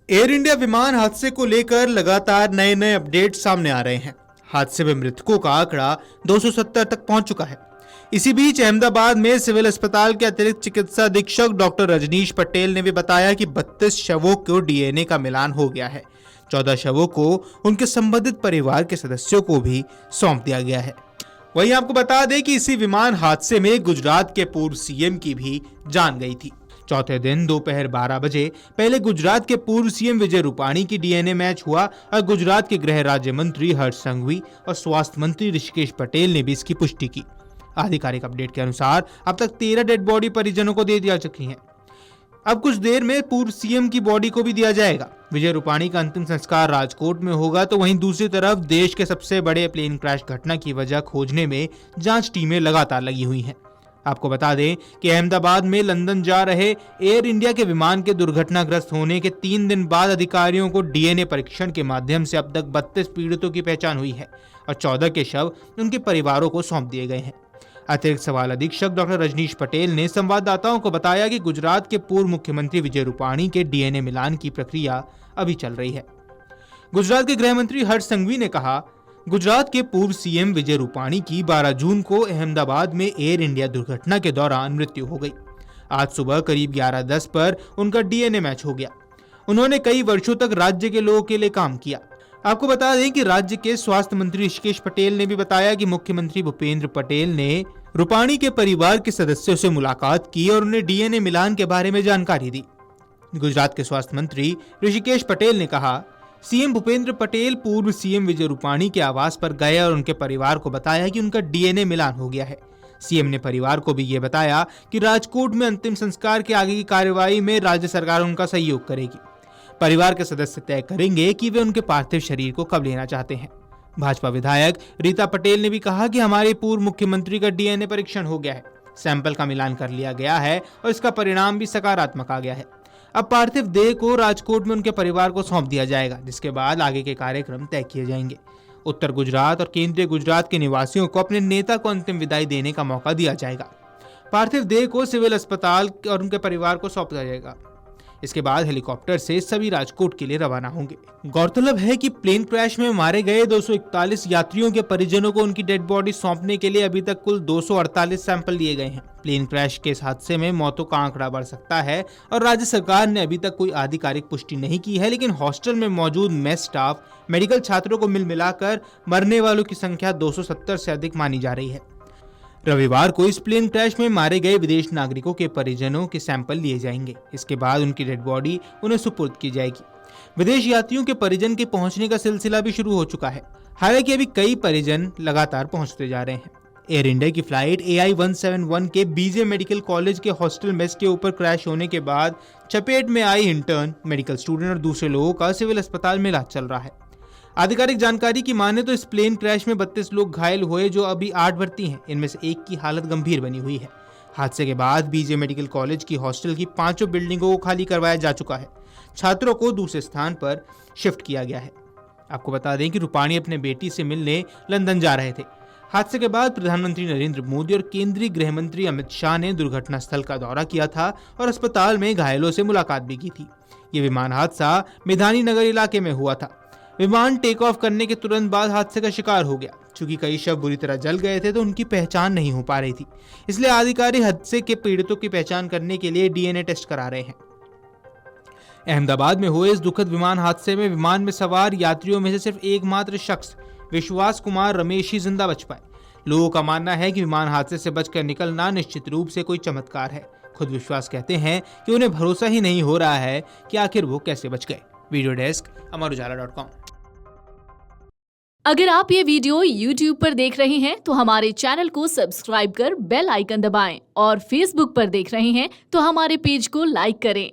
Air India विमान हादसे को लेकर लगातार नए नए अपडेट सामने आ रहे हैं। हादसे में मृतकों का आंकड़ा 270 तक पहुंच चुका है। इसी बीच अहमदाबाद में सिविल अस्पताल के अतिरिक्त चिकित्सा अधीक्षक डॉक्टर रजनीश पटेल ने भी बताया कि 32 शवों को डीएनए का मिलान हो गया है। 14 शवों को उनके संबंधित परिवार के सदस्यों को भी सौंप दिया गया है। वहीं आपको बता दें कि इसी विमान हादसे में गुजरात के पूर्व सीएम की भी जान गई थी। चौथे दिन दोपहर 12 बजे पहले गुजरात के पूर्व सीएम विजय रूपाणी की डीएनए मैच हुआ और गुजरात के गृह राज्य मंत्री हर्ष संघवी और स्वास्थ्य मंत्री ऋषिकेश पटेल ने भी इसकी पुष्टि की। आधिकारिक अपडेट के अनुसार अब तक 13 डेड बॉडी परिजनों को दे दिया चुकी हैं। अब कुछ देर में पूर्व सीएम की बॉडी को भी दिया जाएगा। विजय रूपाणी का अंतिम संस्कार राजकोट में होगा, तो वहीं दूसरी तरफ देश के सबसे बड़े प्लेन क्रैश घटना की वजह खोजने में जांच टीमें लगातार लगी हुई हैं। आपको बता दें कि अहमदाबाद में लंदन जा रहे एयर इंडिया के विमान के दुर्घटनाग्रस्त होने के 3 दिन बाद अधिकारियों को डीएनए परीक्षण के माध्यम से अब तक 32 पीड़ितों की पहचान हुई है और 14 के शव उनके परिवारों को सौंप दिए गए हैं। अतिरिक्त सवाल अधीक्षक डॉक्टर रजनीश पटेल ने संवाददाताओं को बताया कि गुजरात के पूर्व मुख्यमंत्री विजय रूपाणी के डीएनए मिलान की प्रक्रिया अभी चल रही है। गुजरात के गृह मंत्री हर्ष संघवी ने कहा, गुजरात के पूर्व सीएम विजय रूपाणी की 12 जून को अहमदाबाद में एयर इंडिया दुर्घटना के दौरान मृत्यु हो गई। आज सुबह करीब 11:10 पर उनका डीएनए मैच हो गया। उन्होंने कई वर्षों तक राज्य के लोगों के लिए काम किया। आपको बता दें कि राज्य के स्वास्थ्य मंत्री ऋषिकेश पटेल ने भी बताया कि मुख्यमंत्री भूपेंद्र पटेल ने रूपाणी के परिवार के सदस्यों से मुलाकात की और उन्हें डीएनए मिलान के बारे में जानकारी दी। गुजरात के स्वास्थ्य मंत्री ऋषिकेश पटेल ने कहा, सीएम भूपेंद्र पटेल पूर्व सीएम विजय रूपाणी के आवास पर गए और उनके परिवार को बताया कि उनका डीएनए मिलान हो गया है। सीएम ने परिवार को भी ये बताया कि राजकोट में अंतिम संस्कार के आगे की कार्यवाही में राज्य सरकार उनका सहयोग करेगी। परिवार के सदस्य तय करेंगे कि वे उनके पार्थिव शरीर को कब लेना चाहते हैं। भाजपा विधायक रीता पटेल ने भी कहा कि हमारे पूर्व मुख्यमंत्री का डीएनए परीक्षण हो गया है, सैंपल का मिलान कर लिया गया है और इसका परिणाम भी सकारात्मक आ गया है। अब पार्थिव देह को राजकोट में उनके परिवार को सौंप दिया जाएगा, जिसके बाद आगे के कार्यक्रम तय किए जाएंगे। उत्तर गुजरात और केंद्रीय गुजरात के निवासियों को अपने नेता को अंतिम विदाई देने का मौका दिया जाएगा। पार्थिव देह को सिविल अस्पताल और उनके परिवार को सौंपा जाएगा। इसके बाद हेलीकॉप्टर से सभी राजकोट के लिए रवाना होंगे। गौरतलब है कि प्लेन क्रैश में मारे गए 241 यात्रियों के परिजनों को उनकी डेड बॉडी सौंपने के लिए अभी तक कुल 248 सैंपल लिए गए हैं। प्लेन क्रैश के इस हादसे में मौतों का आंकड़ा बढ़ सकता है और राज्य सरकार ने अभी तक कोई आधिकारिक पुष्टि नहीं की है, लेकिन हॉस्टल में मौजूद मेस स्टाफ, मेडिकल छात्रों को मिलाकर मरने वालों की संख्या 270 से अधिक मानी जा रही है। रविवार को इस प्लेन क्रैश में मारे गए विदेश नागरिकों के परिजनों के सैंपल लिए जाएंगे। इसके बाद उनकी डेड बॉडी उन्हें सुपुर्द की जाएगी। विदेश यात्रियों के परिजन के पहुंचने का सिलसिला भी शुरू हो चुका है। हालांकि अभी कई परिजन लगातार पहुंचते जा रहे हैं। एयर इंडिया की फ्लाइट AI-171 के बीजे मेडिकल कॉलेज के हॉस्टल मेस के ऊपर क्रैश होने के बाद चपेट में आई इंटर्न, मेडिकल स्टूडेंट और दूसरे लोगों का सिविल अस्पताल में इलाज चल रहा है। आधिकारिक जानकारी की माने तो इस प्लेन क्रैश में 32 लोग घायल हुए, जो अभी 8 भर्ती हैं। इनमें से एक की हालत गंभीर बनी हुई है। हादसे के बाद बीजे मेडिकल कॉलेज की हॉस्टल की 5 बिल्डिंगों को खाली करवाया जा चुका है। छात्रों को दूसरे स्थान पर शिफ्ट किया गया है। आपको बता दें कि रूपाणी अपने बेटी से मिलने लंदन जा रहे थे। हादसे के बाद प्रधानमंत्री नरेंद्र मोदी और केंद्रीय गृह मंत्री अमित शाह ने दुर्घटना स्थल का दौरा किया था और अस्पताल में घायलों से मुलाकात भी की थी। ये विमान हादसा मेधानी नगर इलाके में हुआ था। विमान टेक ऑफ करने के तुरंत बाद हादसे का शिकार हो गया। चूंकि कई शव बुरी तरह जल गए थे तो उनकी पहचान नहीं हो पा रही थी, इसलिए अधिकारी हादसे के पीड़ितों की पहचान करने के लिए डीएनए टेस्ट करा रहे हैं। अहमदाबाद में हुए इस दुखद विमान हादसे में विमान में सवार यात्रियों में से सिर्फ एकमात्र शख्स विश्वास कुमार रमेश ही जिंदा बच पाए। लोगों का मानना है कि विमान हादसे से बचकर निकलना निश्चित रूप से कोई चमत्कार है। खुद विश्वास कहते हैं कि उन्हें भरोसा ही नहीं हो रहा है कि आखिर वो कैसे बच गए। Video desk amarujala.com। अगर आप ये वीडियो YouTube पर देख रहे हैं तो हमारे चैनल को सब्सक्राइब कर बेल आइकन दबाएं और Facebook पर देख रहे हैं तो हमारे पेज को लाइक करें।